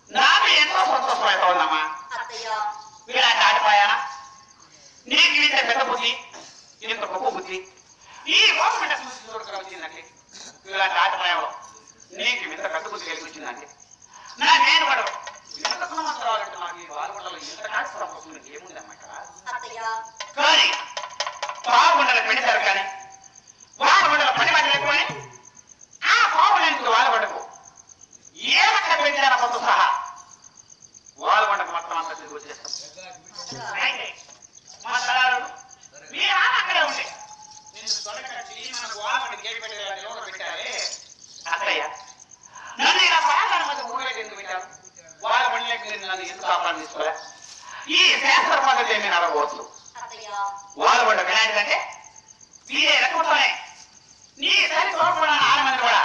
నాకు ఎంతో సంతోషమైతే ఉందమ్మా. వీళ్ళంటే ఆడిపోయానా నీకు ఇంత పెద్ద బుద్ధి ఇంత గొప్ప బుద్ధి ఈ గవర్నమెంట్ చూసి చూడక వచ్చిందంటే వీళ్ళంటే ఆటపోయావు నీకు ఇంత పెద్ద బుద్ధి కలిగి వచ్చిందంటే నాకేం పడవు ఇంత సంవత్సరాలంటే నాకు ఈ బాలకొండలో ఇంత కాల్సిన వస్తుంది ఏముందన్నమాట. కానీ బాగుండాలి పెడతారు కానీ బాగుండాలి పని మాట లేకపోయి ఆ బాగుండడానికి బాధపడకు ఏ రకంగా పెంచాల కొంత సహా వాల్గొండకు మొత్తం అంతా తిరిగి వచ్చేస్తాం. మా తలారు మీ నాన్న అక్కడే ఉండే నేను తొలగచ్చి మనకు వాల్గొండ గేట్ పెట్టేలా ఎవరు పెట్టారే అత్తయ్య నన్ను ఇలా ప్రాంతాల మధ్య ఊరేది ఎందుకు పెట్టారు వాల్గొండలేక మీరు నన్ను ఎందుకు ఆహ్వానం తీసుకోలే ఈ శాస్త్ర పద్ధతి ఏమి అడగవచ్చు. వాల్గొండ వినాయకంటే మీరే రకముతోనే నీ తల్లి తోడుకున్న 6 మంది కూడా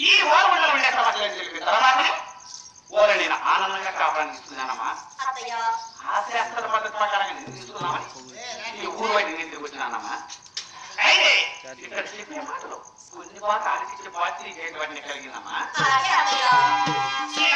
ఈ వాల్గొండలో ఉండే సమస్యలు తెలిపి తర్వాతనే ఓరే నేను ఆనందంగా కాపాడిస్తున్నానమ్మా. ఆ శాస్త్ర పద్ధతి ప్రకారంగా నేను తీసుకున్నామని ఈ ఊరు బయట నేను తిరిగి వచ్చినానమ్మా. అయితే ఇక్కడ చెప్పే మాటలు కొన్ని బాగా ఆలోచించే బాధ్యత చేయడం కలిగిందమ్మా. ఈ